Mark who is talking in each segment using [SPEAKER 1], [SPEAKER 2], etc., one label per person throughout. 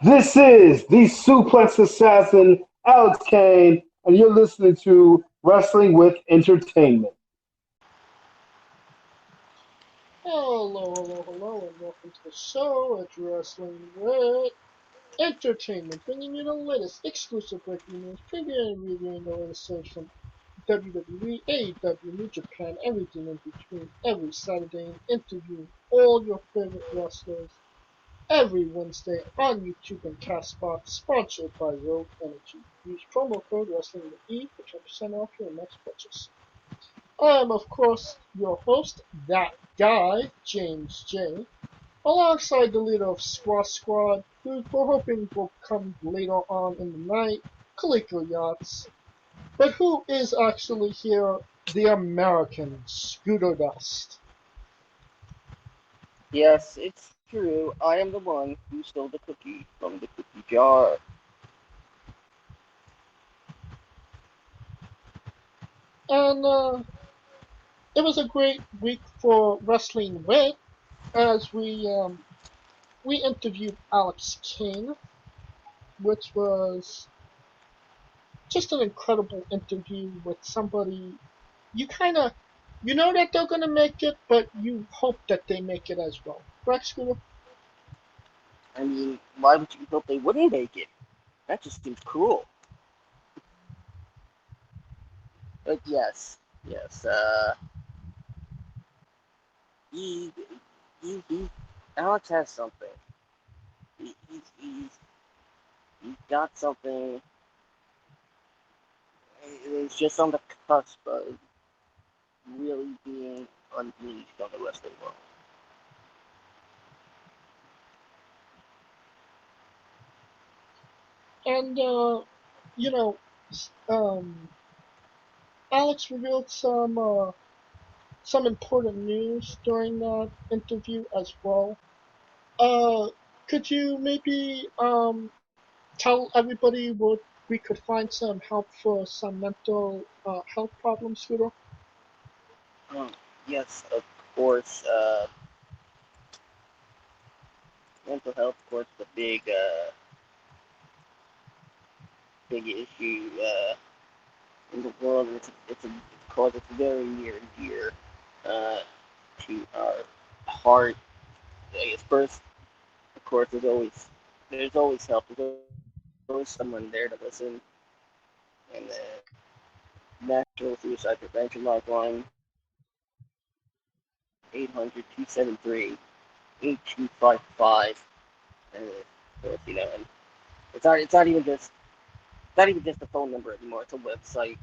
[SPEAKER 1] This is the Suplex Assassin, Alex Kane, and you're listening to Wrestling with Entertainment.
[SPEAKER 2] Hello, and welcome to the show at Wrestling with Entertainment, bringing you the latest exclusive breaking news, previewing and reviewing the latest shows from WWE, AEW, New Japan, everything in between, every Saturday, and interviewing all your favorite wrestlers every Wednesday on YouTube and Castbox, sponsored by Rogue Energy. Use promo code Wrestling with E for 10% off your next purchase. I am, of course, your host, that guy, James J, alongside the leader of Squash Squad, who we're hoping will come later on in the night, Kaliko Yachts, but who is actually here, the American Scooter Dust.
[SPEAKER 3] Yes, it's true. I am the one who stole the cookie from the cookie jar.
[SPEAKER 2] And it was a great week for Wrestling With, as we interviewed Alex King, which was just an incredible interview with somebody you kind of you know that they're gonna make it, but you hope that they make it as well. Correct, Scooter?
[SPEAKER 3] I mean, why would you hope they wouldn't make it? That just seems cruel. But yes, he, he, Alex has something. He, he's, he's, he's got something. It's just on the cusp of really being unleashed on the wrestling world.
[SPEAKER 2] And you know, um, Alex revealed some important news during that interview as well. Uh, could you maybe tell everybody what we could find some help for some mental health problems, Scooter?
[SPEAKER 3] Um, yes, of course. Mental health, of course, is a big issue in the world. It's a cause that's very near and dear uh, to our heart. I guess first, of course, there's always help. There's always someone there to listen. And the National Suicide Prevention Lifeline, 800-273-8255. And of course, and it's not even just a phone number anymore. It's a website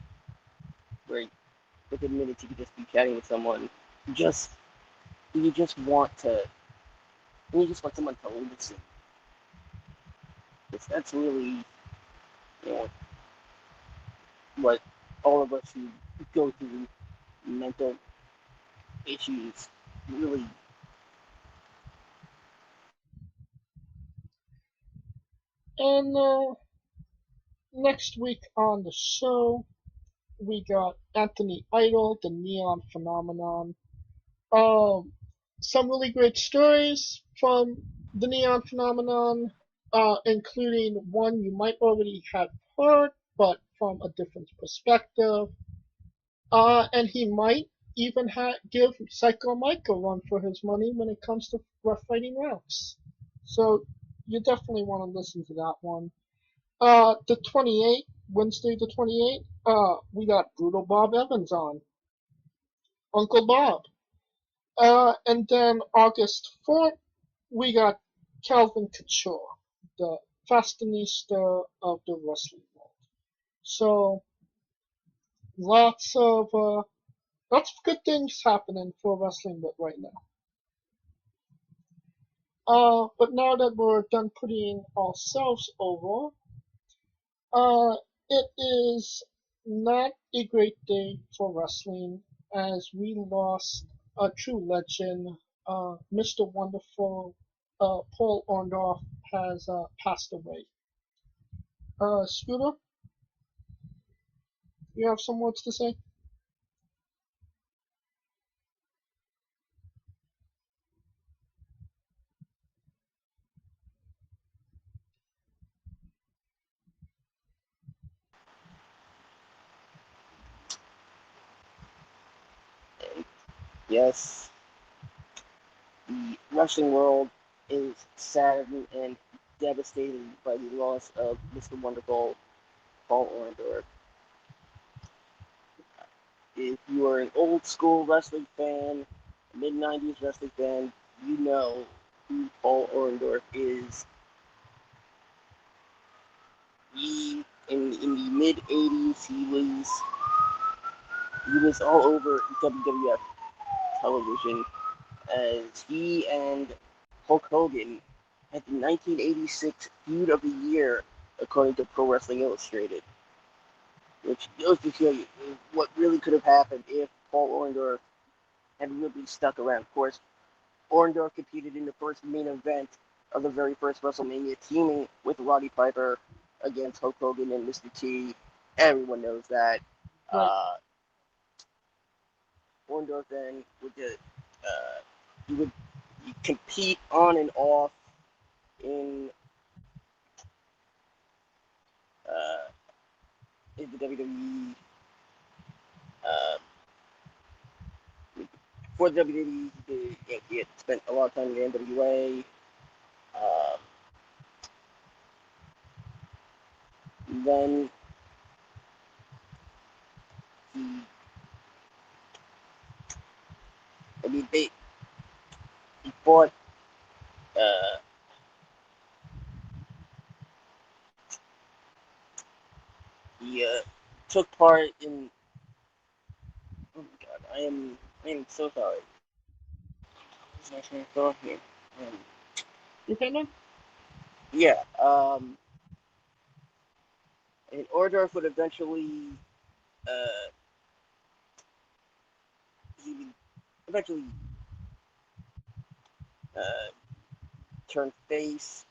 [SPEAKER 3] where within minutes you could just be chatting with someone. You just you just want to you just want someone to listen. That's really you know what all of us who go through mental issues really.
[SPEAKER 2] And next week on the show, we got Anthony Idol, the Neon Phenomenon. Um, some really great stories from the Neon Phenomenon, including one you might already have heard, but from a different perspective. And he might even give Psycho Mike a run for his money when it comes to rough fighting routes. So you definitely want to listen to that one. The 28th, Wednesday the 28th, we got Brutal Bob Evans on, Uncle Bob. And then August 4th, we got Calvin Couture, the fashionista of the wrestling world. So lots of uh, lots of good things happening for wrestling right now. But now that we're done putting ourselves over, uh, it is not a great day for wrestling as we lost a true legend. Mr. Wonderful Paul Orndorff has passed away. Scooter, you have some words to say?
[SPEAKER 3] Yes, the wrestling world is saddened and devastated by the loss of Mr. Wonderful Paul Orndorff. If you are an old school wrestling fan, mid 90s wrestling fan, you know who Paul Orndorff is. In the mid 80s, he was all over WWF television as he and Hulk Hogan had the 1986 feud of the year, according to Pro Wrestling Illustrated, which goes to show you what really could have happened if Paul Orndorff had really stuck around. Of course, Orndorff competed in the first main event of the very first WrestleMania, teaming with Roddy Piper against Hulk Hogan and Mr. T. Everyone knows that.
[SPEAKER 2] Right.
[SPEAKER 3] Orndorff then he would compete on and off in uh, in the WWE. Uh, for the WWE, he had spent a lot of time in the NWA. Uh, then he, I mean, he fought. Uh, he took part in. Oh my God, I am so sorry. What's my train of thought here? Um,
[SPEAKER 2] You okay, man?
[SPEAKER 3] yeah. And Orndorff would eventually. Uh, he would eventually uh, turn face,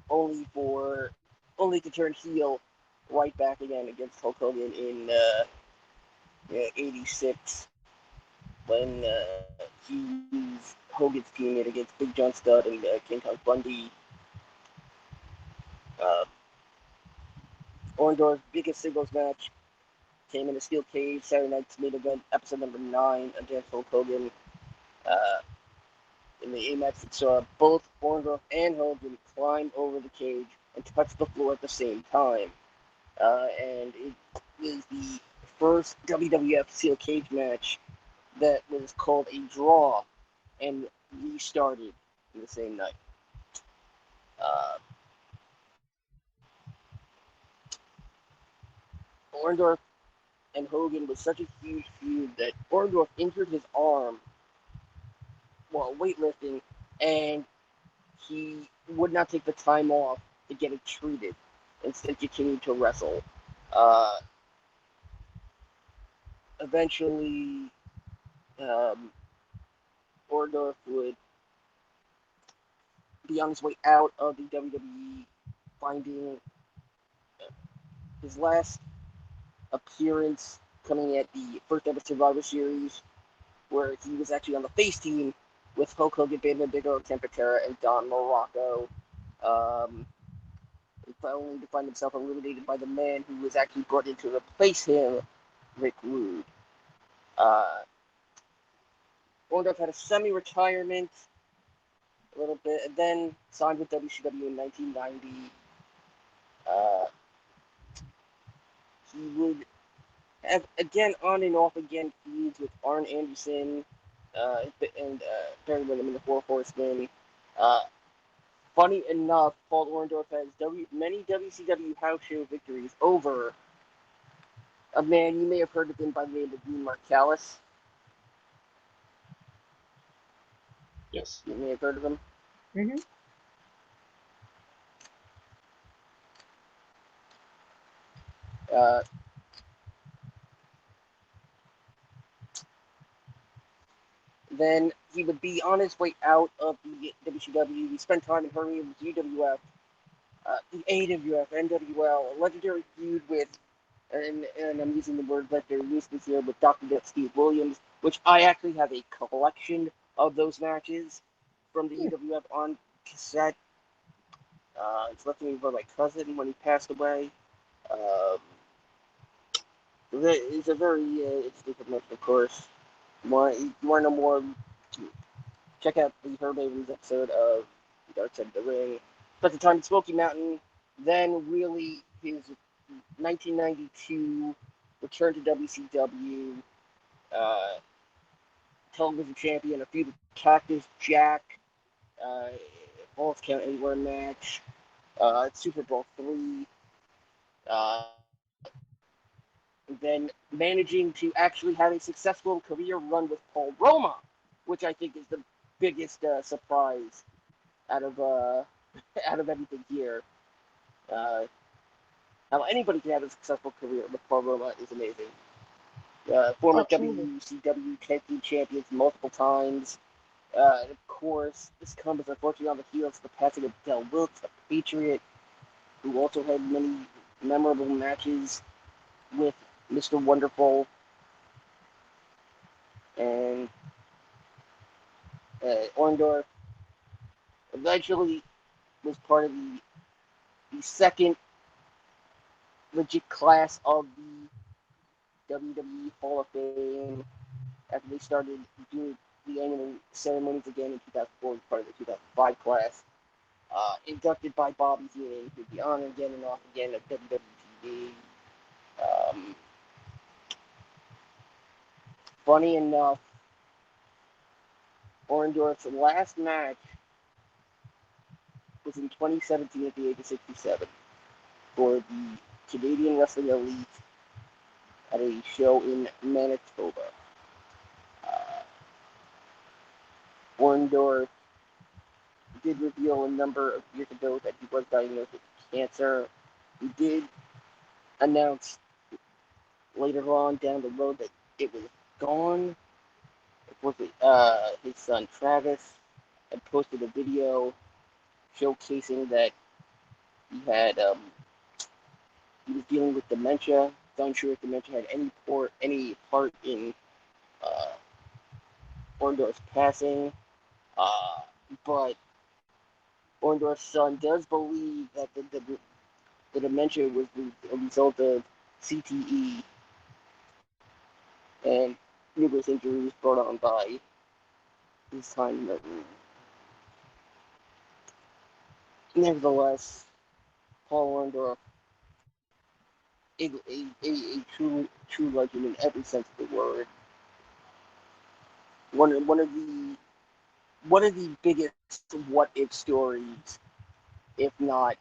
[SPEAKER 3] only to turn heel right back again against Hulk Hogan in '86 when he used Hogan's teammate against Big John Studd and King Kong Bundy. Uh, Orndorff's biggest singles match came in a steel cage Saturday night's main event, episode number 9 against Hulk Hogan. Uh, in the A match that saw both Orndorff and Hogan climb over the cage and touch the floor at the same time. And it was the first WWF steel cage match that was called a draw and restarted in the same night. Uh, Orndorff and Hogan was such a huge feud that Orndorff injured his arm while weightlifting, and he would not take the time off to get it treated. Instead, continued to wrestle. Uh, Eventually, um, Orndorff would be on his way out of the WWE, finding his last appearance coming at the first ever Survivor Series, where he was actually on the face team with Hulk Hogan, Bam Bam Bigelow, Ken Patera, and Don Morocco. Um, only to find himself eliminated by the man who was actually brought in to replace him, Rick Rude. Orndorff had a semi-retirement a little bit, and then signed with WCW in 1990. Uh, he would have, again, on and off again, feuds with Arn Anderson and Barry Windham in the Four Horsemen. Uh, Funny enough, Paul Orndorff has many WCW house show victories over a man you may have heard of him by the name of Dean Marcellus.
[SPEAKER 2] Yes.
[SPEAKER 3] You may have heard of him.
[SPEAKER 2] Mm-hmm.
[SPEAKER 3] Uh, then he would be on his way out of the WCW. He spent time in Hurry with UWF, the AWF, NWL, a legendary feud with, and I'm using the word legendary loosely here, with Dr. Death Steve Williams, which I actually have a collection of those matches from the UWF on cassette. It's left to me by my cousin when he passed away. Um, it's a very interesting promotion, of course. You want to know more? Check out the Herb Avery's episode of Dark Side of the Ring. Spent the time in Smoky Mountain, then really his 1992 return to WCW, uh, television champion, a feud with Cactus Jack, uh, Falls Count Anywhere match, Super Bowl III, uh, then managing to actually have a successful career run with Paul Roma, which I think is the biggest surprise out of out of everything here. How anybody can have a successful career with Paul Roma is amazing. Former
[SPEAKER 2] Absolutely.
[SPEAKER 3] WCW Tag Team Champions multiple times. And of course, this comes unfortunately on the heels of the passing of Del Wilkes, a Patriot, who also had many memorable matches with Mr. Wonderful. And Orndorff eventually was part of the second legit class of the WWE Hall of Fame after they started doing the annual ceremonies again in 2004 as part of the 2005 class. Inducted by Bobby Heenan, who'd be on again and off again of WWE. Funny enough, Orndorff's last match was in 2017 at the age of 67 for the Canadian Wrestling Elite at a show in Manitoba. Orndorff did reveal a number of years ago that he was diagnosed with cancer. He did announce later on down the road that it was gone. It was his son Travis had posted a video showcasing that he had he was dealing with dementia. He's unsure if dementia had any part in uh, Orndorff's passing, but Orndorff's son does believe that the dementia was a result of CTE and numerous injuries brought on by his time in the room. Nevertheless, Paul Orndorff, a true legend in every sense of the word. One of the biggest what if stories, if not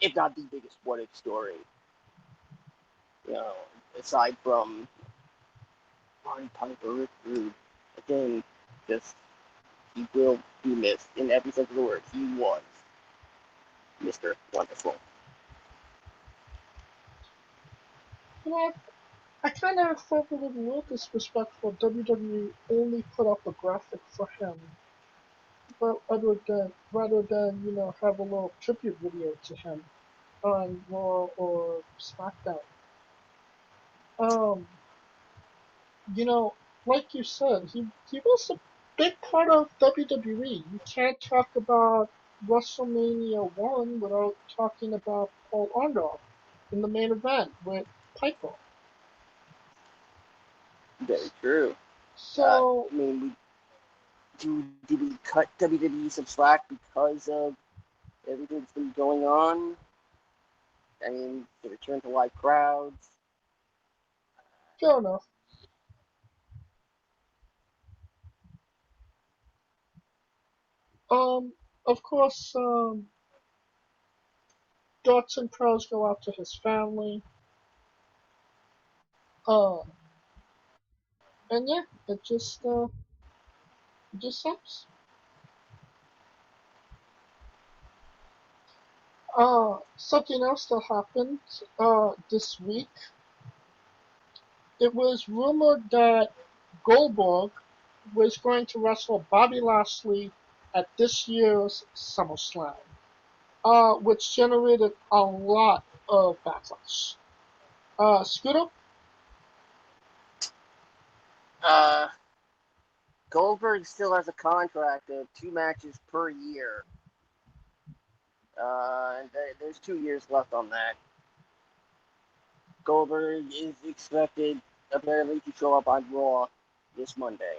[SPEAKER 3] the biggest what if story. You know, aside from Roddy Piper, who again just he will be missed in every sense of the word. He was Mr. Wonderful.
[SPEAKER 2] You know, I kind of felt a little disrespectful. WWE only put up a graphic for him, but rather than have a little tribute video to him on Raw or SmackDown. Um, you know, like you said, he was a big part of WWE. You can't talk about WrestleMania 1 without talking about Paul Orndorff in the main event with Piper.
[SPEAKER 3] Very true.
[SPEAKER 2] So,
[SPEAKER 3] I mean, did we cut WWE some slack because of everything that's been going on? I mean, the return to live crowds.
[SPEAKER 2] fair enough. Um, of course, thoughts and prayers go out to his family. Um, and yeah, it just sucks. Something else that happened this week. It was rumored that Goldberg was going to wrestle Bobby Lashley at this year's SummerSlam, which generated a lot of backlash. Scooter,
[SPEAKER 3] Uh, Goldberg still has a contract of 2 matches per year. And there's 2 years left on that. Goldberg is expected apparently to show up on Raw this Monday.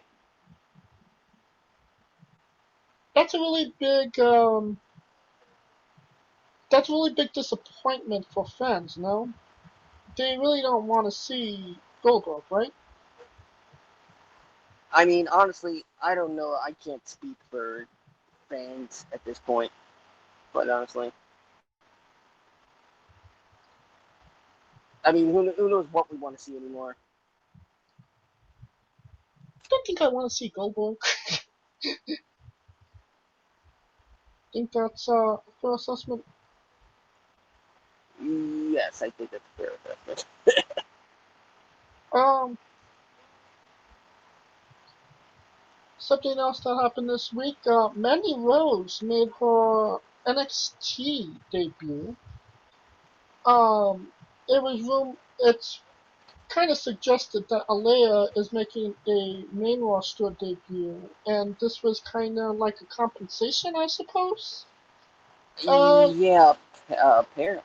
[SPEAKER 2] That's a really big disappointment for fans, no? They really don't want to see Goldberg, right?
[SPEAKER 3] I mean, honestly, I don't know. I can't speak for fans at this point, but honestly, I mean, who knows what we want to see anymore?
[SPEAKER 2] I don't think I want to see Goldberg. I think that's a fair assessment.
[SPEAKER 3] Yes, I think that's a fair assessment.
[SPEAKER 2] Um, Something else that happened this week, Mandy Rose made her NXT debut. It's kind of suggested that Alea is making a main roster debut, and this was kind of like a compensation, I suppose. Uh,
[SPEAKER 3] Yeah, apparently.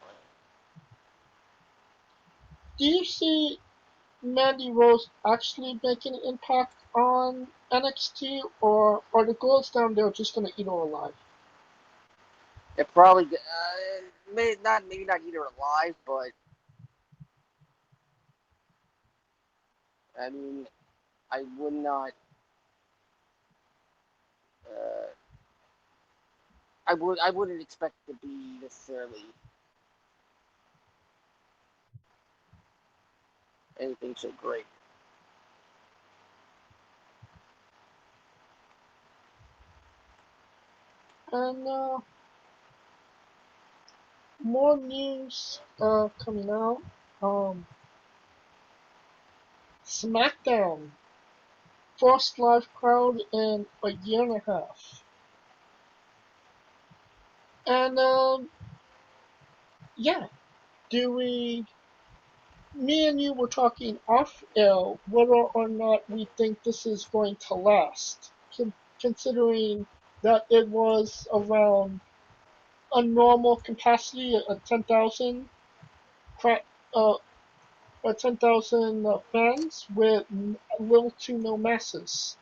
[SPEAKER 2] do you see Mandy Rose actually making an impact on NXT, or are the girls down there just gonna eat her alive?
[SPEAKER 3] It probably maybe not either alive, but I mean, I would not. Uh, I wouldn't expect it to be necessarily anything so great.
[SPEAKER 2] And more news coming out. Um, SmackDown first live crowd in a year and a half. And yeah, do we? Me and you were talking off air whether or not we think this is going to last, considering that it was around a normal capacity of 10,000 uh, 10,000 fans with little to no masses.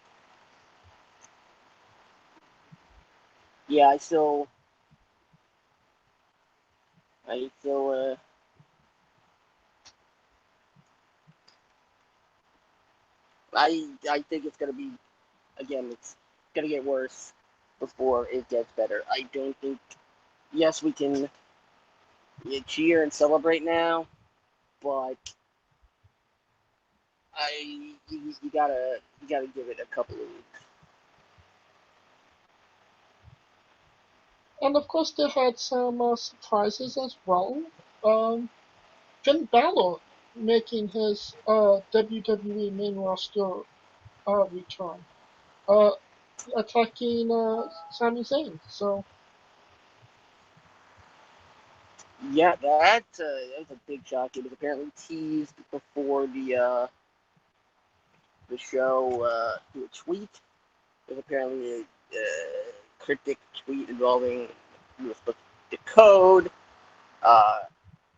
[SPEAKER 3] Yeah, I still, I think it's gonna be again. It's gonna get worse before it gets better. I don't think. Yes, we can cheer and celebrate now, but you gotta give it a couple of weeks.
[SPEAKER 2] And of course, they had some surprises as well. Um, Finn Balor making his WWE main roster return, uh, attacking Sami Zayn. So
[SPEAKER 3] Yeah, that was a big shock. It was apparently teased before the show through a tweet. It was apparently a cryptic tweet involving the code. Uh,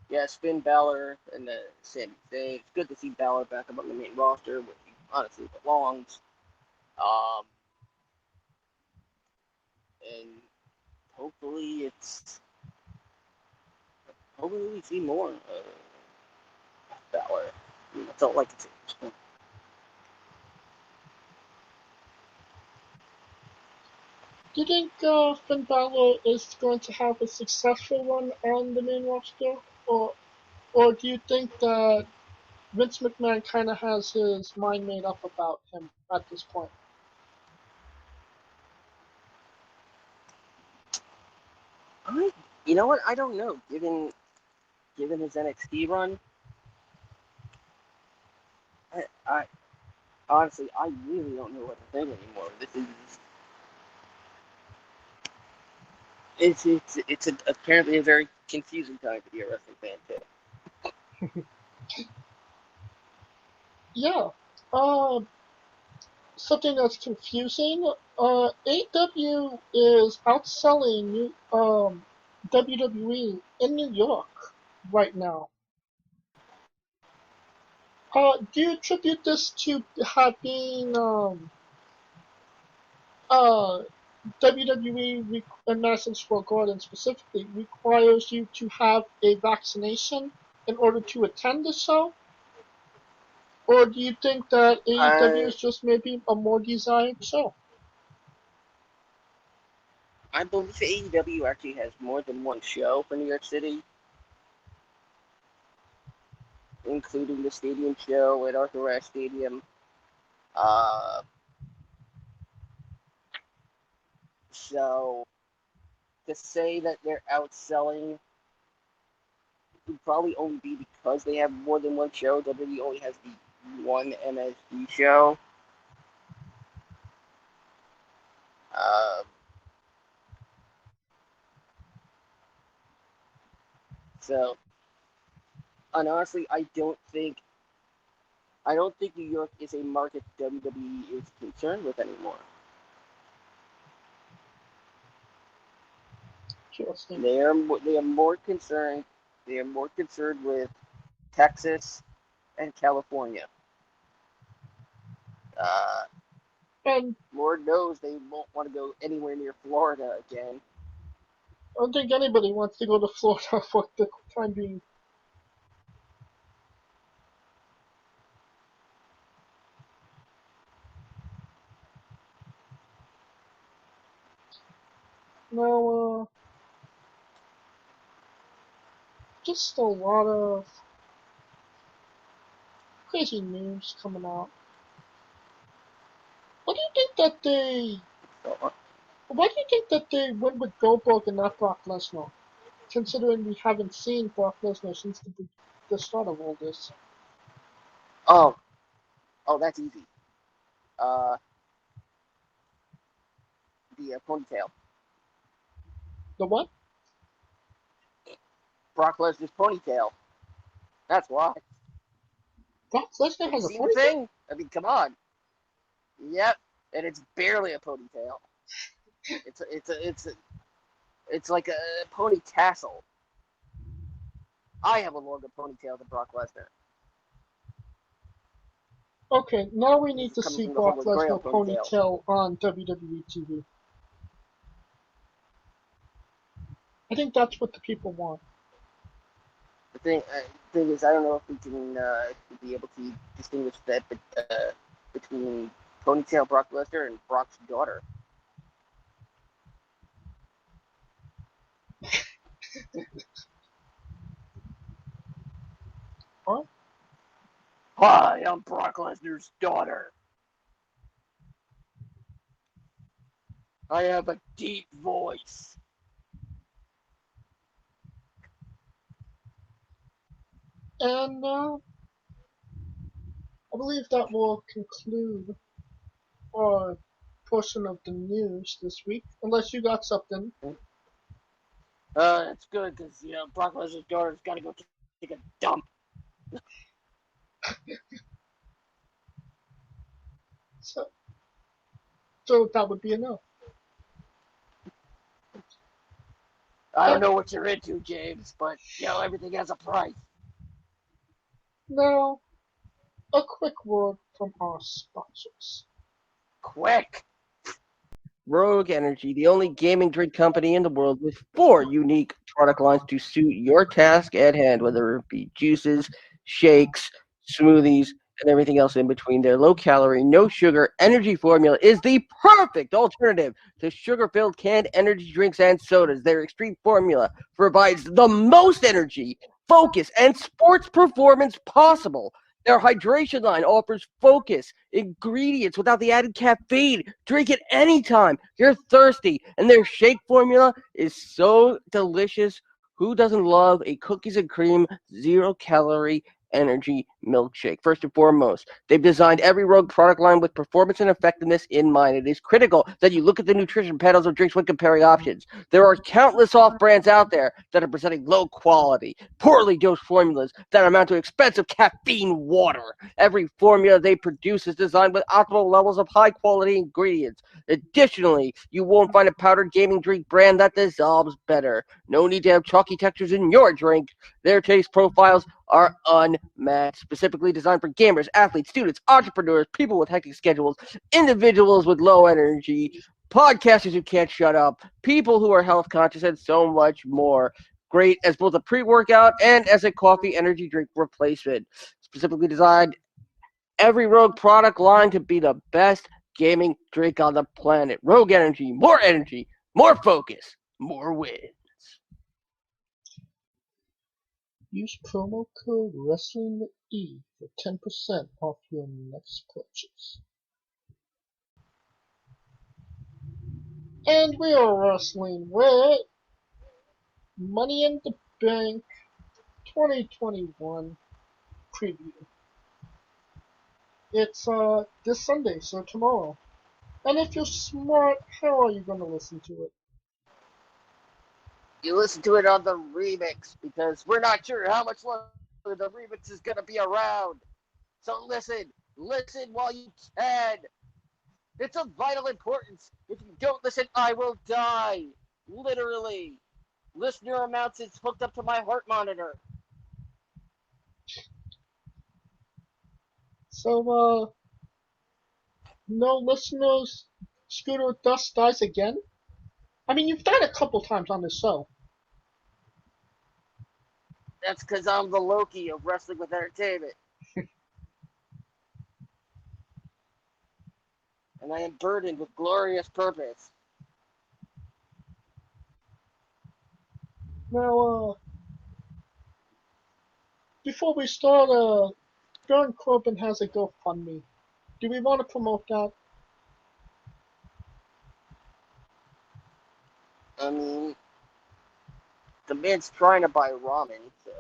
[SPEAKER 3] yeah, Finn Balor and Sami Zayn. It's good to see Balor back up on the main roster, where he honestly belongs. Um, and hopefully it's hopefully we see more Balor. I mean, that's all I can say.
[SPEAKER 2] do you think Finn Balor is going to have a successful run on the main roster, or do you think that Vince McMahon kind of has his mind made up about him at this point?
[SPEAKER 3] You know what? I don't know. Given his NXT run, I honestly I really don't know what to think anymore. This is apparently a very confusing time to be a wrestling fan too.
[SPEAKER 2] Yeah. Something that's confusing. AEW is outselling WWE in New York right now. Do you attribute this to having WWE and Madison Square Garden specifically requires you to have a vaccination in order to attend the show? Or do you think that AEW is just maybe a more desired show?
[SPEAKER 3] I believe AEW actually has more than one show for New York City, including the stadium show at Arthur Ashe Stadium. So to say that they're outselling would probably only be because they have more than one show. WWE only has the one MSG show. So, and honestly, I don't think New York is a market WWE is concerned with anymore. They are more concerned. They are more concerned with Texas and California.
[SPEAKER 2] And
[SPEAKER 3] Lord knows they won't want to go anywhere near Florida again.
[SPEAKER 2] I don't think anybody wants to go to Florida for the time being. Now, just a lot of crazy news coming out. What do you think that they? Why do you think that they went with Goldberg and not Brock Lesnar? Considering we haven't seen Brock Lesnar since the start of all this.
[SPEAKER 3] Oh, that's easy. The ponytail.
[SPEAKER 2] The what?
[SPEAKER 3] Brock Lesnar's ponytail. That's why.
[SPEAKER 2] Brock Lesnar has a
[SPEAKER 3] See
[SPEAKER 2] ponytail?
[SPEAKER 3] the thing? I mean, come on. Yep, and it's barely a ponytail. It's like a pony tassel. I have a longer ponytail than Brock Lesnar.
[SPEAKER 2] Okay, now we need to see
[SPEAKER 3] from the
[SPEAKER 2] Brock
[SPEAKER 3] Holy Grail
[SPEAKER 2] Lesnar ponytail on WWE TV. I think that's what the people want.
[SPEAKER 3] The thing is, I don't know if we can be able to distinguish that between ponytail Brock Lesnar and Brock's daughter.
[SPEAKER 2] Huh?
[SPEAKER 3] Hi, I'm Brock Lesnar's daughter. I have a deep voice.
[SPEAKER 2] And I believe that will conclude our portion of the news this week, unless you got something.
[SPEAKER 3] That's good because Brock Lesnar's daughter's got to go take a dump.
[SPEAKER 2] So that would be enough.
[SPEAKER 3] I don't know what you're into, James, but everything has a price.
[SPEAKER 2] Now, a quick word from our sponsors.
[SPEAKER 3] Quick! Rogue Energy, the only gaming drink company in the world with 4 unique product lines to suit your task at hand, whether it be juices, shakes, smoothies, and everything else in between. Their low-calorie, no-sugar energy formula is the perfect alternative to sugar-filled canned energy drinks and sodas. Their extreme formula provides the most energy, focus, and sports performance possible. Their hydration line offers focus, ingredients without the added caffeine. Drink it anytime you're thirsty. And their shake formula is so delicious. Who doesn't love a cookies and cream, 0-calorie energy milkshake? First and foremost, they've designed every Rogue product line with performance and effectiveness in mind. It is critical that you look at the nutrition panels of drinks when comparing options. There are countless off brands out there that are presenting low quality, poorly dosed formulas that amount to expensive caffeine water. Every formula they produce is designed with optimal levels of high quality ingredients. Additionally, you won't find a powdered gaming drink brand that dissolves better. No need to have chalky textures in your drink. Their taste profiles are unmatched, specifically designed for gamers, athletes, students, entrepreneurs, people with hectic schedules, individuals with low energy, podcasters who can't shut up, people who are health conscious, and so much more. Great as both a pre-workout and as a coffee energy drink replacement. Specifically designed every Rogue product line to be the best gaming drink on the planet. Rogue energy, more focus, more wins.
[SPEAKER 2] Use promo code WrestlingWithE for 10% off your next purchase. And we are wrestling with Money in the Bank 2021 preview. It's this Sunday, so tomorrow. And if you're smart, how are you going to listen to it?
[SPEAKER 3] You listen to it on the remix because we're not sure how much longer the remix is going to be around. So listen while you can. It's of vital importance. If you don't listen, I will die. Literally. Listener amounts is hooked up to my heart monitor.
[SPEAKER 2] So, no listeners, Scooter Dust dies again? I mean, you've died a couple times on this show.
[SPEAKER 3] That's because I'm the Loki of Wrestling with Entertainment. And I am burdened with glorious purpose.
[SPEAKER 2] Now, before we start, Baron Corbin has a GoFundMe. Do we want to promote that?
[SPEAKER 3] I mean, the man's trying to buy ramen, so...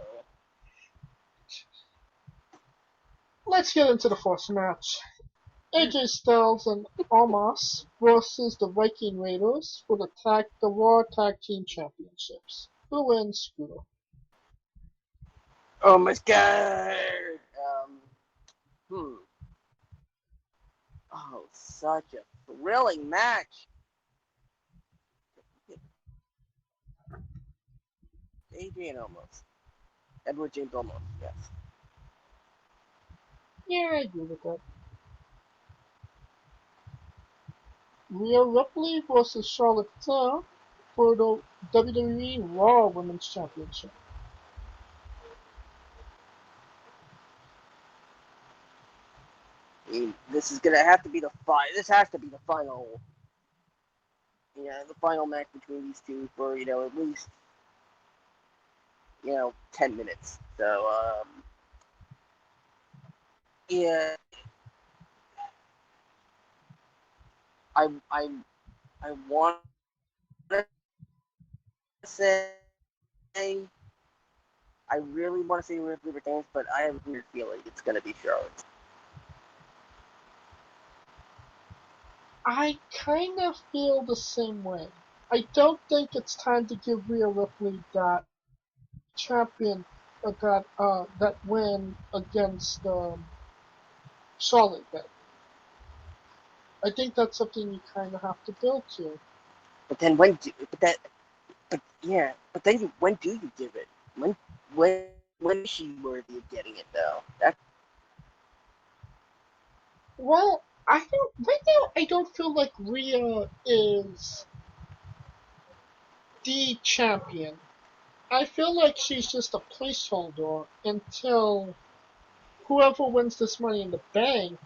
[SPEAKER 2] Let's get into the first match. AJ Styles and Omos versus the Viking Raiders for the Raw Tag Team Championships. Who wins, Scooter?
[SPEAKER 3] Oh my god! Oh, such a thrilling match! Adrian Omos. Edward James Omos, yes.
[SPEAKER 2] Yeah, I agree with that. Rhea Ripley versus Charlotte Flair for the WWE Raw Women's Championship.
[SPEAKER 3] I mean, this is gonna have to be this has to be the final, the final match between these two for, at least, 10 minutes. So, yeah, I want to say, I really want to say Ripley retains, but I have a weird feeling it's gonna be Charlotte.
[SPEAKER 2] I kind of feel the same way. I don't think it's time to give Rhea Ripley that champion, that win against Charlotte yet. I think that's something you kind of have to build to.
[SPEAKER 3] But then when do you give it? When is she worthy of getting it though?
[SPEAKER 2] Well, right now I don't feel like Rhea is the champion. I feel like she's just a placeholder until whoever wins this Money in the Bank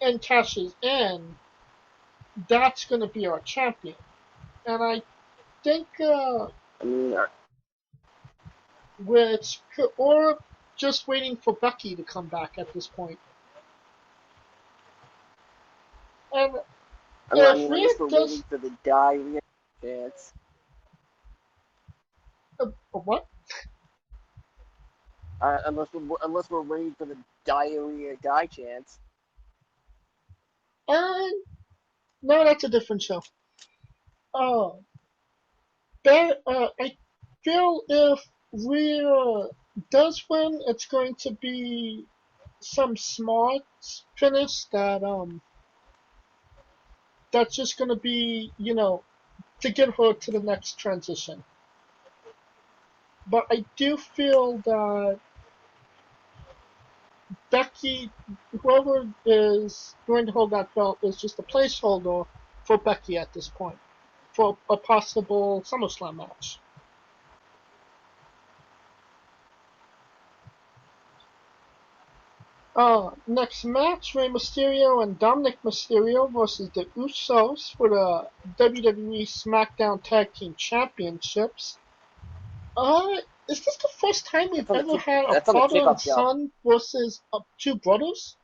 [SPEAKER 2] and cashes in, that's going to be our champion. And I think where it's or just waiting for Becky to come back at this point. And if Rhea
[SPEAKER 3] unless we're waiting for the diarrhea chance.
[SPEAKER 2] What?
[SPEAKER 3] Unless we're waiting for the diarrhea die chance.
[SPEAKER 2] No, that's a different show. I feel if Rhea does win, it's going to be some smart finish that's just going to be, to get her to the next transition. but I do feel that Becky, whoever is going to hold that belt, is just a placeholder for Becky at this point for a possible SummerSlam match. Next match, Rey Mysterio and Dominic Mysterio versus the Usos for the WWE SmackDown Tag Team Championships. Is this the first time we've ever had a
[SPEAKER 3] That's on the
[SPEAKER 2] father and
[SPEAKER 3] kickoff show.
[SPEAKER 2] son versus two brothers?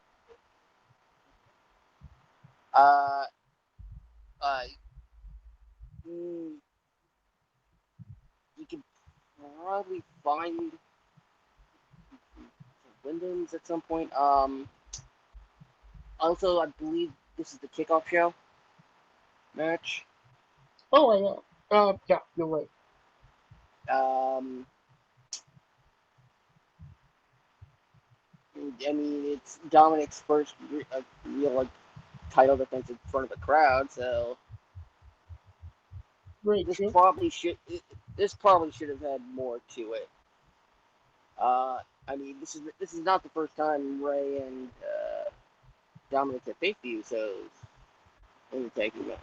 [SPEAKER 3] Uh, uh, mm, you can probably find Wyndham's at some point. Also, I believe this is the kickoff show match.
[SPEAKER 2] Oh, yeah, you're right.
[SPEAKER 3] I mean, it's Dominic's first real like title defense in front of a crowd, so
[SPEAKER 2] Very
[SPEAKER 3] this
[SPEAKER 2] true.
[SPEAKER 3] probably should have had more to it. I mean, this is not the first time Ray and Dominic have faced the Usos in the tag team match.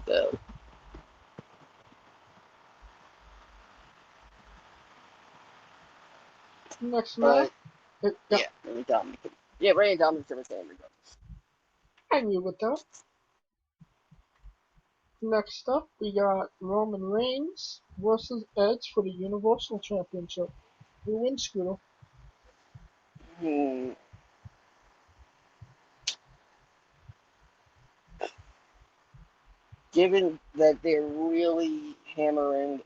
[SPEAKER 3] So
[SPEAKER 2] Next match,
[SPEAKER 3] but
[SPEAKER 2] yeah,
[SPEAKER 3] Ray and Dominic are staying regardless.
[SPEAKER 2] I agree with that. Next up, we got Roman Reigns versus Edge for the Universal Championship. Who wins, Scooter?
[SPEAKER 3] Hmm. Given that they're really hammering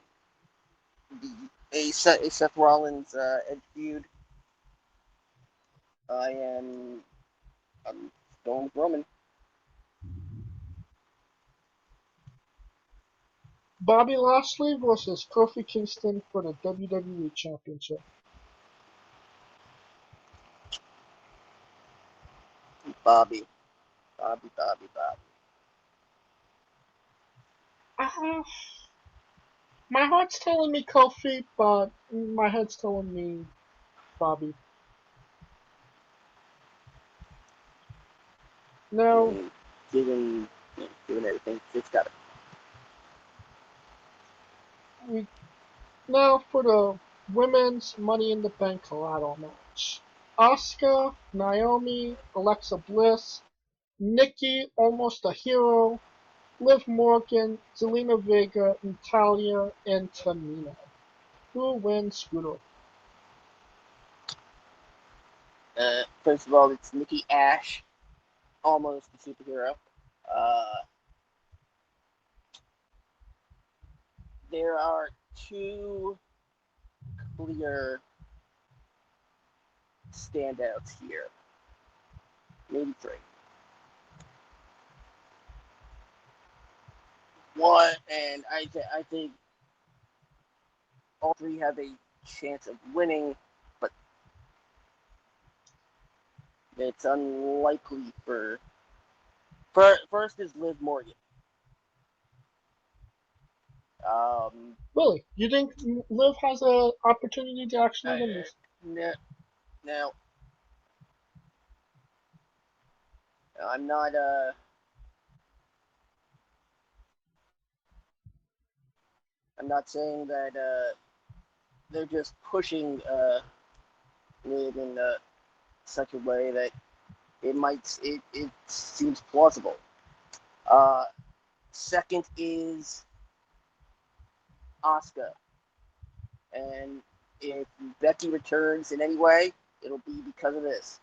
[SPEAKER 3] a Seth Rollins Edge feud, I'm going with Roman.
[SPEAKER 2] Bobby Lashley versus Kofi Kingston for the WWE Championship.
[SPEAKER 3] Bobby.
[SPEAKER 2] Uh, my heart's telling me Kofi, but my head's telling me Bobby. Now,
[SPEAKER 3] Given everything, it's got it.
[SPEAKER 2] now for the women's Money in the Bank ladder match. Asuka, Naomi, Alexa Bliss, Nikki, Almost a Hero, Liv Morgan, Zelina Vega, Natalia, and Tamina. Who wins, Scooter?
[SPEAKER 3] First of all, it's Nikki Ash, almost a superhero. There are two clear standouts here, maybe three. One, and I think all three have a chance of winning, but it's unlikely for. First is Liv Morgan.
[SPEAKER 2] Really? You think Liv has an opportunity to actually win this?
[SPEAKER 3] Now, I'm not I'm not saying that they're just pushing Liv in such a way that it seems plausible. Uh, Second is Asuka, and if Becky returns in any way, it'll be because of this.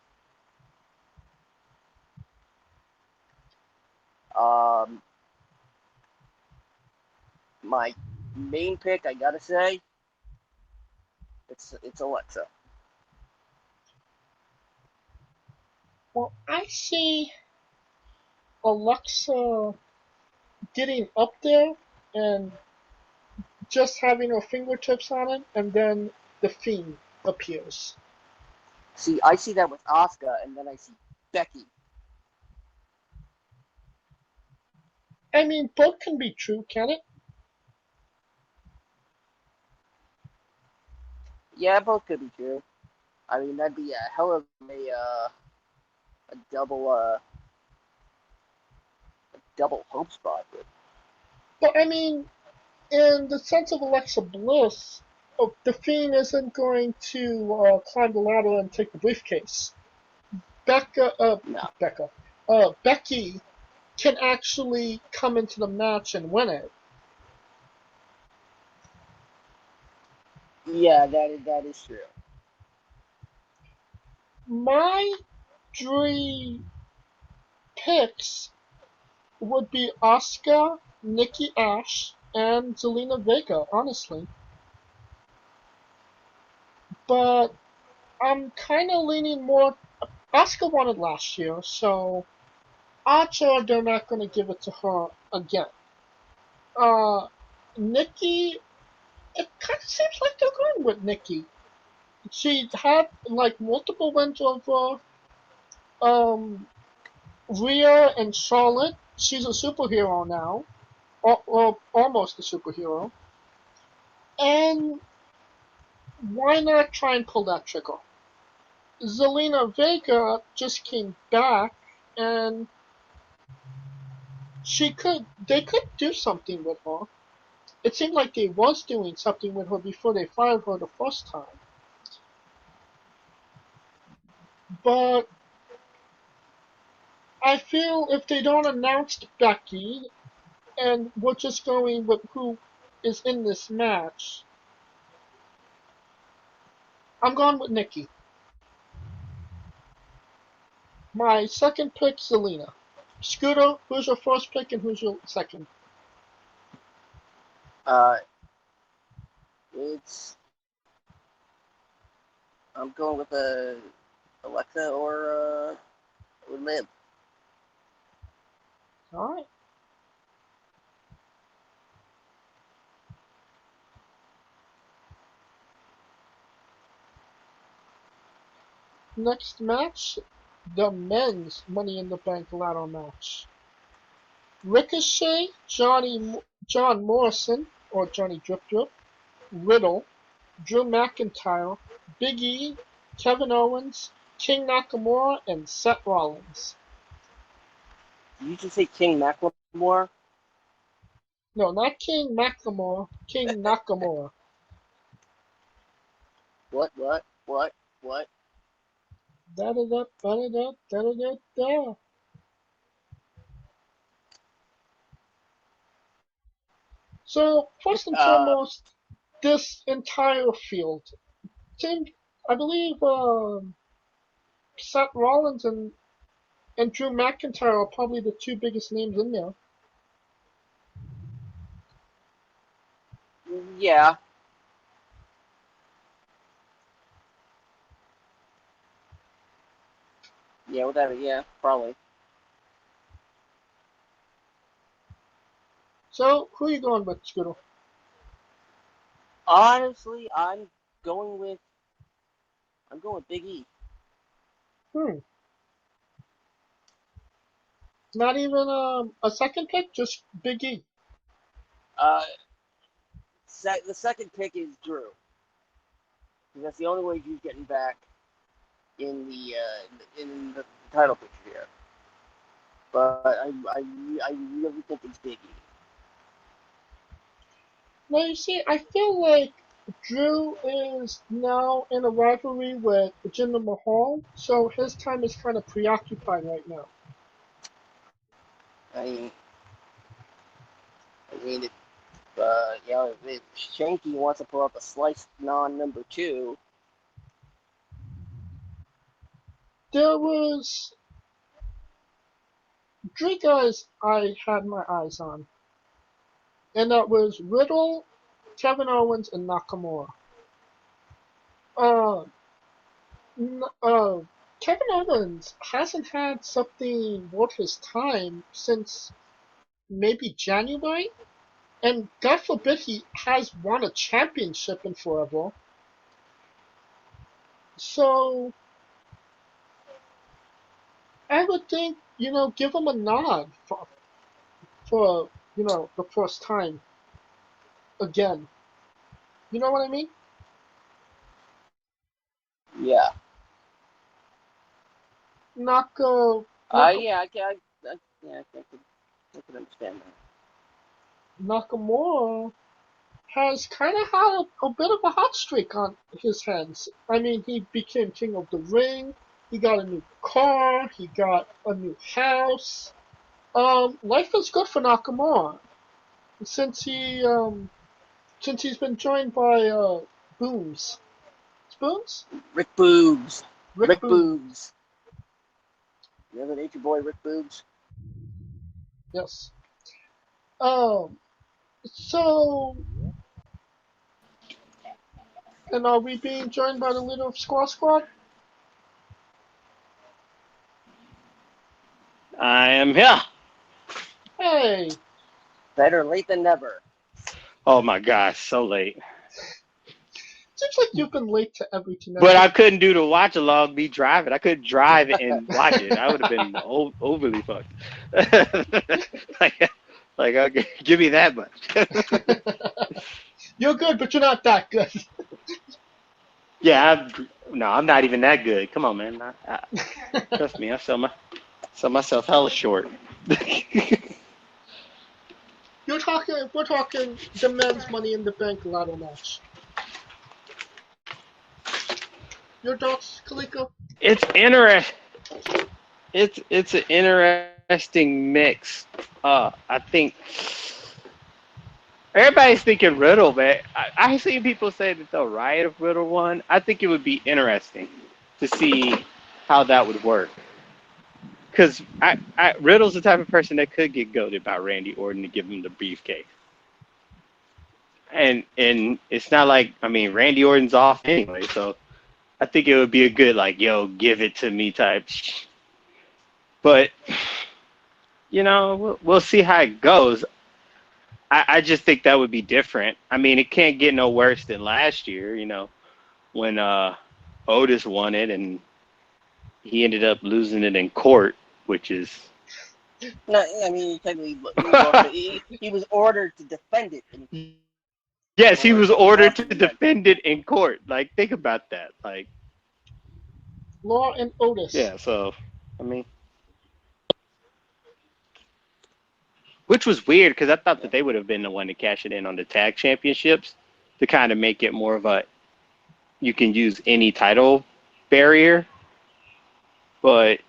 [SPEAKER 3] Um, my main pick, I gotta say, it's Alexa.
[SPEAKER 2] Well, I see Alexa getting up there and just having her fingertips on it, and then the Fiend appears.
[SPEAKER 3] See, I see that with Asuka, and then I see Becky.
[SPEAKER 2] I mean, both can be true, can it?
[SPEAKER 3] Yeah, both could be true. I mean, that'd be a hell of a double hope spot. But
[SPEAKER 2] But I mean, in the sense of Alexa Bliss, the Fiend isn't going to climb the ladder and take the briefcase. Becca,
[SPEAKER 3] no.
[SPEAKER 2] Becca, Becky can actually come into the match and win it.
[SPEAKER 3] Yeah, that is true.
[SPEAKER 2] My three picks would be Asuka, Nikki Ash, and Zelina Vega, honestly. But I'm kind of leaning more. Asuka won it last year, so odds are they're not going to give it to her again. Uh, Nikki, it kind of seems like they're going with Nikki. She had like multiple wins over Rhea and Charlotte. She's a superhero now, or almost a superhero. And why not try and pull that trigger? Zelina Vega just came back, and they could do something with her. It seemed like they was doing something with her before they fired her the first time. But I feel if they don't announce Becky and we're just going with who is in this match, I'm going with Nikki. My second pick, Zelina. Scooter, who's your first pick and who's your second?
[SPEAKER 3] Uh, it's I'm going with Alexa or Liv.
[SPEAKER 2] Alright. Next match, the men's Money in the Bank ladder match. Ricochet, John Morrison, or Johnny Drip Drip, Riddle, Drew McIntyre, Big E, Kevin Owens, King Nakamura, and Seth Rollins.
[SPEAKER 3] Did you just say King Macklemore?
[SPEAKER 2] No, not King Macklemore, King Nakamura.
[SPEAKER 3] What? What? What? What?
[SPEAKER 2] Da da da da da da da da da. So, first and
[SPEAKER 3] Uh,
[SPEAKER 2] foremost, this entire field seemed, I believe, Seth Rollins and Drew McIntyre are probably the two biggest names in there.
[SPEAKER 3] yeah. Yeah, whatever. Yeah, probably.
[SPEAKER 2] So, who are you going with, Scooter?
[SPEAKER 3] Honestly, going with I'm going with Big E.
[SPEAKER 2] Hmm. Not even a second pick, just Big E.
[SPEAKER 3] Uh, the second pick is Drew. Because that's the only way he's getting back in the title picture here. But I really think it's Big E.
[SPEAKER 2] Now you see, I feel like Drew is now in a rivalry with Jinder Mahal, so his time is kind of preoccupied right now.
[SPEAKER 3] I mean, if if Shanky wants to pull up a sliced non number two,
[SPEAKER 2] There was three guys I had my eyes on, and that was Riddle, Kevin Owens, and Nakamura. Uh, Kevin Owens hasn't had something worth his time since maybe January, and God forbid he has won a championship in forever. So I would think, give him a nod for the first time again. You know what I mean?
[SPEAKER 3] Yeah.
[SPEAKER 2] Naka,
[SPEAKER 3] Yeah, I can understand
[SPEAKER 2] Nakamura has kind of had a bit of a hot streak on his hands. I mean, he became king of the ring. He got a new car. He got a new house. Life is good for Nakamura since he's been joined by Booms. It's Booms?
[SPEAKER 3] that. Rick Boobs.
[SPEAKER 2] Rick
[SPEAKER 3] Rick
[SPEAKER 2] Booms.
[SPEAKER 3] Boobs. You ever date your boy Rick Boobs?
[SPEAKER 2] Yes. Um. So, and are we being joined by the leader of Squaw Squad?
[SPEAKER 4] I am here.
[SPEAKER 2] Hey,
[SPEAKER 3] Better late than never.
[SPEAKER 4] Oh my gosh, so late.
[SPEAKER 2] seems like you've been late to everything.
[SPEAKER 4] But I couldn't do the watch along, be driving. I couldn't drive and watch it. I would have been overly fucked. like, okay, give me that much.
[SPEAKER 2] You're good, but you're not that good.
[SPEAKER 4] Yeah, I'm not even that good. Come on, man. Trust me, I sell myself hella short.
[SPEAKER 2] We're talking the men's Money in the Bank ladder match. Your thoughts, Kaliko?
[SPEAKER 4] It's interesting. It's an interesting mix. I think everybody's thinking Riddle, man. I've seen people say that they'll riot if Riddle won. I think it would be interesting to see how that would work. Because Riddle's the type of person that could get goaded by Randy Orton to give him the briefcase. And it's not like, I mean, Randy Orton's off anyway, so I think it would be a good, like, yo, give it to me type. But, we'll see how it goes. I just think that would be different. I mean, it can't get no worse than last year, when Otis won it and he ended up losing it in court, which is...
[SPEAKER 3] No, I mean, technically, he was ordered to defend it.
[SPEAKER 4] Yes, he was ordered to defend it in court. Like, think about that. Like,
[SPEAKER 2] Law and Otis.
[SPEAKER 4] yeah, so, I mean... Which was weird, because I thought that they would have been the one to cash it in on the tag championships to kind of make it more of a... You can use any title barrier, but...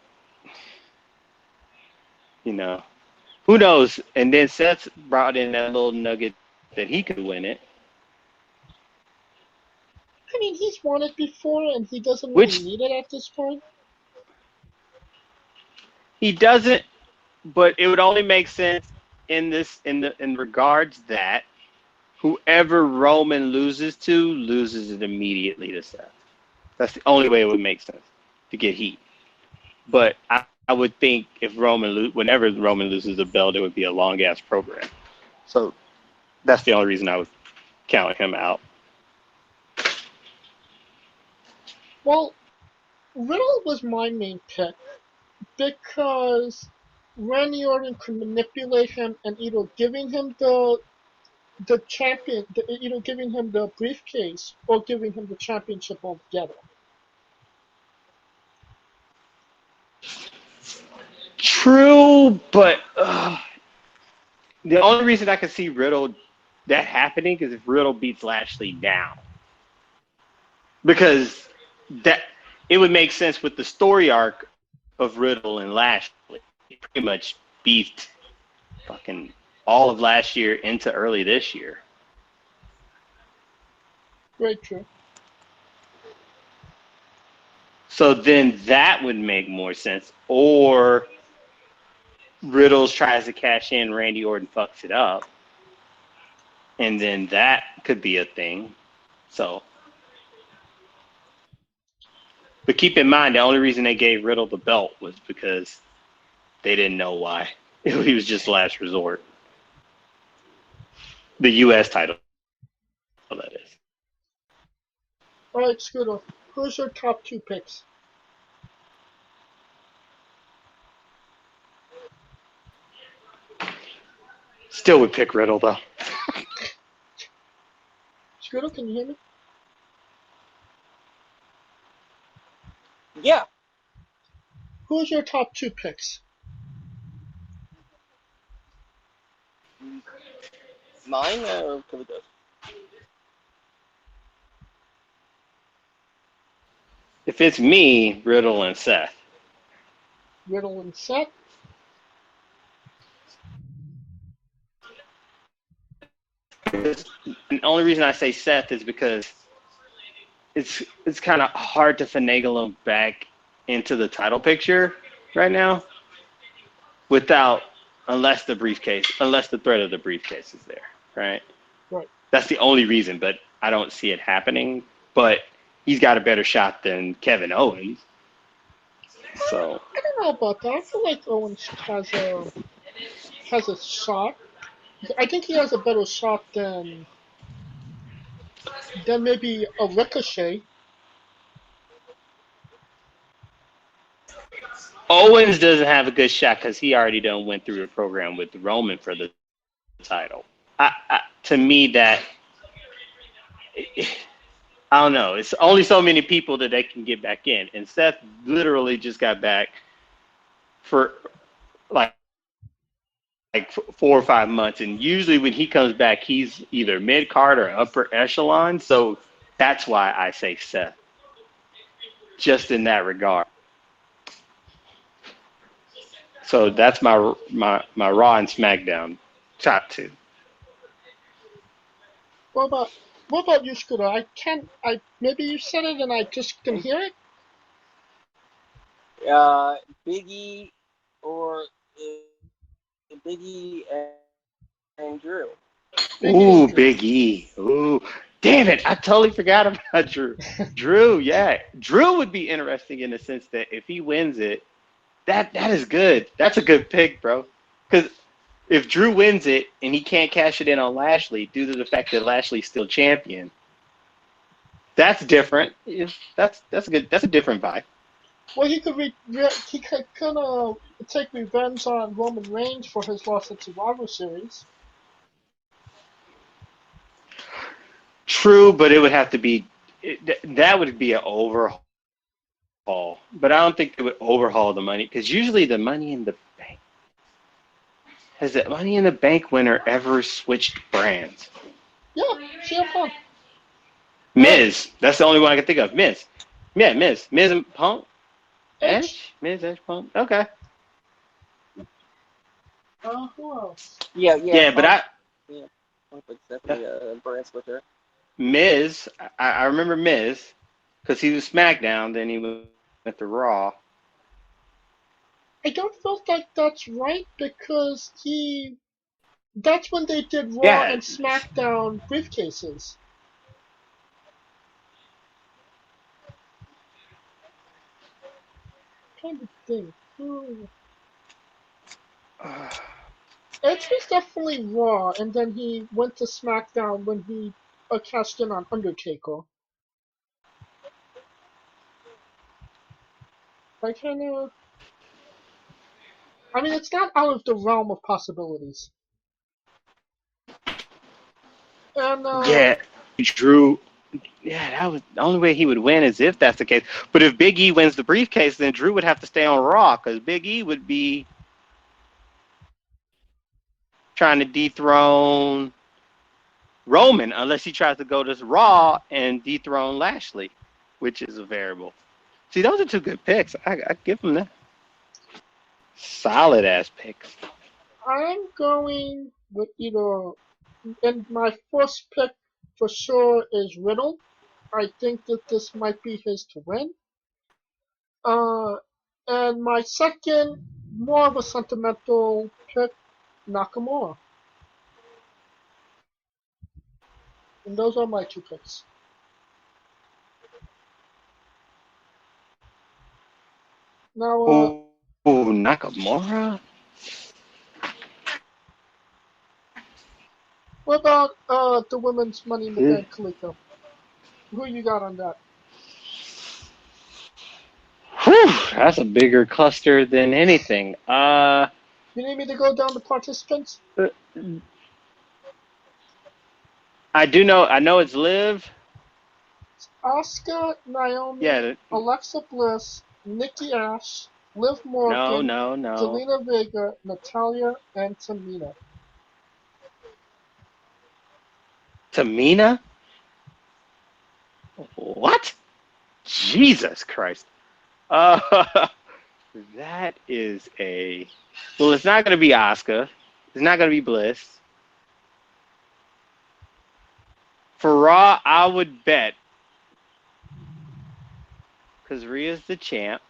[SPEAKER 4] who knows? And then Seth brought in that little nugget that he could win it.
[SPEAKER 2] I mean, he's won it before, and he doesn't really
[SPEAKER 4] Which
[SPEAKER 2] need it at this point.
[SPEAKER 4] he doesn't, but it would only make sense in regards that whoever Roman loses to loses it immediately to Seth. That's the only way it would make sense to get heat. But I would think if whenever Roman loses a belt, it would be a long ass program. So that's the only reason I would count him out.
[SPEAKER 2] Well, Riddle was my main pick because Randy Orton could manipulate him and either giving him the champion, either giving him the briefcase or giving him the championship altogether.
[SPEAKER 4] True, but the only reason I can see Riddle that happening is if Riddle beats Lashley now. Because that it would make sense with the story arc of Riddle and Lashley. He pretty much beefed fucking all of last year into early this year.
[SPEAKER 2] Very true.
[SPEAKER 4] So then that would make more sense. Or Riddles tries to cash in, Randy Orton fucks it up. And then that could be a thing. So, but keep in mind, the only reason they gave Riddle the belt was because they didn't know why. He was just last resort. The U.S. title, that is.
[SPEAKER 2] All right, Scooter, who's your top 2 picks?
[SPEAKER 4] Still would pick Riddle, though.
[SPEAKER 2] Scooter, can you hear me?
[SPEAKER 3] Yeah.
[SPEAKER 2] Who's your top 2 picks?
[SPEAKER 3] Mine or Kaliko's?
[SPEAKER 4] If it's me, Riddle and Seth.
[SPEAKER 2] Riddle and Seth?
[SPEAKER 4] The only reason I say Seth is because it's kind of hard to finagle him back into the title picture right now unless the threat of the briefcase is there, right?
[SPEAKER 2] Right.
[SPEAKER 4] That's the only reason, but I don't see it happening. But he's got a better shot than Kevin Owens. So
[SPEAKER 2] I don't know about that. I feel like Owens has a shot. I think he has a better shot than maybe a Ricochet.
[SPEAKER 4] Owens doesn't have a good shot because he already done went through a program with Roman for the title. To me, that I don't know. It's only so many people that they can get back in, and Seth literally just got back for like 4 or 5 months, and usually when he comes back, he's either mid card or upper echelon. So that's why I say Seth, just in that regard. So that's my Raw and SmackDown top 2.
[SPEAKER 2] What about you, Scooter? Maybe you said it and I just didn't hear it.
[SPEAKER 3] Big E or Big E and Drew.
[SPEAKER 4] Ooh, Big E. Ooh, damn it! I totally forgot about Drew. Drew, yeah, Drew would be interesting in the sense that if he wins it, that is good. That's a good pick, bro. Because if Drew wins it and he can't cash it in on Lashley due to the fact that Lashley's still champion, that's different. That's good. That's a different vibe.
[SPEAKER 2] Well, he could kind of take revenge on Roman Reigns for his loss at Survivor Series.
[SPEAKER 4] True, but it would have to be that would be an overhaul. But I don't think they would overhaul the money because usually the Money in the Bank has the Money in the Bank winner ever switched brands?
[SPEAKER 2] Yeah, CM Punk.
[SPEAKER 4] Miz. That's the only one I can think of. Miz. Yeah, Miz. Miz and Punk. Edge. Miz, Edge, Punk. Okay.
[SPEAKER 2] Who else?
[SPEAKER 3] Yeah.
[SPEAKER 4] Yeah, but
[SPEAKER 3] Punk was definitely a brand switcher.
[SPEAKER 4] Miz. I remember Miz because he was SmackDown. Then he went to Raw.
[SPEAKER 2] I don't feel like that's right because that's when they did Raw
[SPEAKER 4] Yeah.
[SPEAKER 2] and SmackDown briefcases. I'm trying to think. Edge was definitely Raw, and then he went to SmackDown when he cashed in on Undertaker. I mean, it's not out of the realm of possibilities. And
[SPEAKER 4] Yeah, Drew. Yeah, that was the only way he would win is if that's the case. But if Big E wins the briefcase, then Drew would have to stay on Raw because Big E would be trying to dethrone Roman unless he tries to go to Raw and dethrone Lashley, which is a variable. See, those are 2 good picks. I give them that. Solid ass picks.
[SPEAKER 2] I'm going with and my first pick for sure is Riddle. I think that this might be his to win. And my second, more of a sentimental pick, Nakamura. And those are my 2 picks. Now,
[SPEAKER 4] Nakamura?
[SPEAKER 2] what about the women's Money in the Bank, Kaliko? Who you got on that?
[SPEAKER 4] Whew, that's a bigger cluster than anything.
[SPEAKER 2] You need me to go down the participants?
[SPEAKER 4] I do know. I know it's Liv.
[SPEAKER 2] Asuka, Naomi,
[SPEAKER 4] Yeah.
[SPEAKER 2] Alexa Bliss, Nikki Ash, Liv
[SPEAKER 4] No,
[SPEAKER 2] Morgan,
[SPEAKER 4] no, no.
[SPEAKER 2] Zelina Vega, Natalia, and Tamina.
[SPEAKER 4] Tamina? What? Jesus Christ. That is a... Well, it's not going to be Asuka. It's not going to be Bliss. For Raw, I would bet, because Rhea's the champ,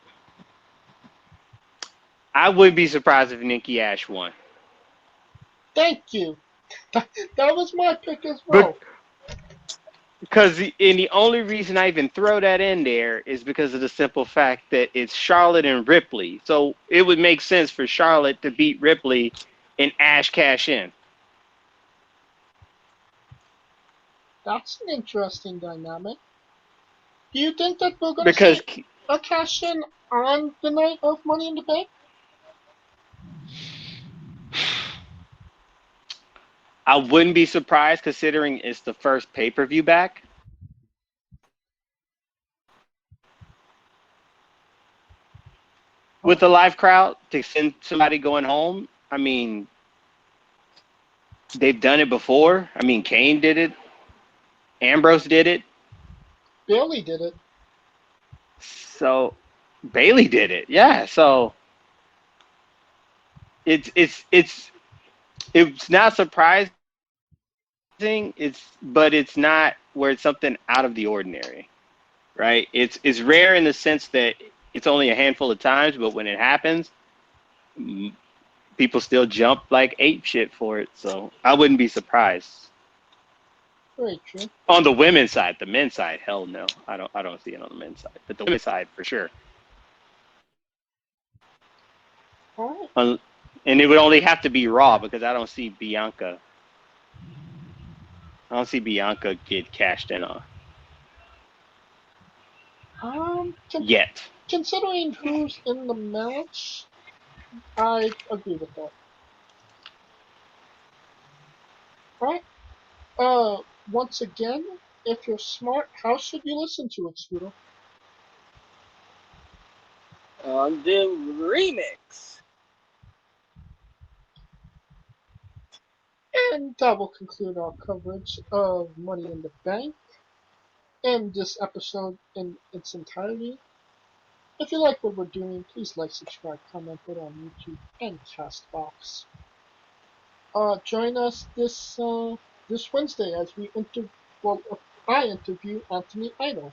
[SPEAKER 4] I wouldn't be surprised if Nikki Ash won.
[SPEAKER 2] Thank you. That was my pick as well.
[SPEAKER 4] The only reason I even throw that in there is because of the simple fact that it's Charlotte and Ripley. So it would make sense for Charlotte to beat Ripley and Ash cash in.
[SPEAKER 2] That's an interesting dynamic. Do you think that we're going to see a cash in on the night of Money in the Bank?
[SPEAKER 4] I wouldn't be surprised considering it's the first pay-per-view back. With the live crowd, to send somebody going home, I mean, they've done it before. I mean, Kane did it. Ambrose did it.
[SPEAKER 2] Bailey did it.
[SPEAKER 4] So, Bailey did it. Yeah, so it's not surprising. But it's not where it's something out of the ordinary, right? It's rare in the sense that it's only a handful of times, but when it happens, people still jump like ape shit for it. So I wouldn't be surprised.
[SPEAKER 2] Very true.
[SPEAKER 4] On the women's side, the men's side, hell no, I don't see it on the men's side, but the women's side for sure.
[SPEAKER 2] All right.
[SPEAKER 4] And it would only have to be Raw because I don't see Bianca. I don't see Bianca get cashed in on. Yet.
[SPEAKER 2] Considering who's in the match, I agree with that. Right? Once again, if you're smart, how should you listen to it, Scooter?
[SPEAKER 3] On the remix.
[SPEAKER 2] And that will conclude our coverage of Money in the Bank and this episode in its entirety. If you like what we're doing, please like, subscribe, comment, put on YouTube and Castbox. Join us this Wednesday as I interview Anthony Idol.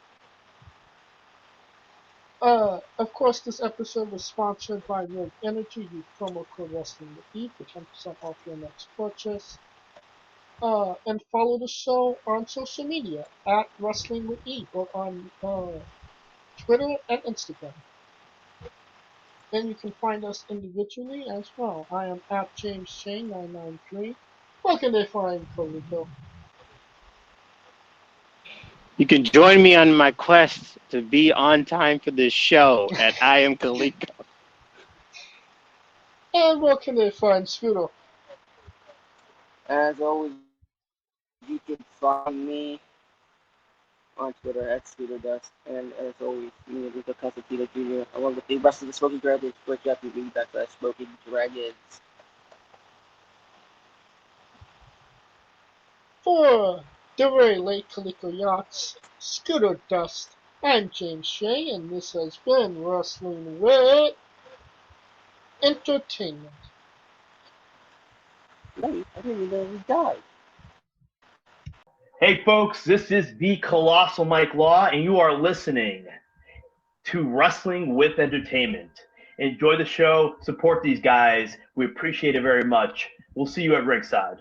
[SPEAKER 2] Of course, this episode was sponsored by Rogue Energy. Use promo code WRESTLINGWITHE for 10% off your next purchase. And follow the show on social media at Wrestling with E, both on Twitter and Instagram. And you can find us individually as well. I am at James Shane 993. Where can they find Coleco?
[SPEAKER 4] You can join me on my quest to be on time for this show at I Am Coleco.
[SPEAKER 2] And where can they find Scooter?
[SPEAKER 3] As always, you can find me on Twitter at ScooterDust. And as always, me and Rico Casatito Jr., along with the rest of the Smoking Dragons, Smoking Dragons.
[SPEAKER 2] For the very late Coleco Yachts, Scooter Dust, I'm James Shea, and this has been Wrestling with Entertainment.
[SPEAKER 3] No, I didn't even know he died.
[SPEAKER 5] Hey folks, this is the Colossal Mike Law, and you are listening to Wrestling with Entertainment. Enjoy the show, support these guys. We appreciate it very much. We'll see you at ringside.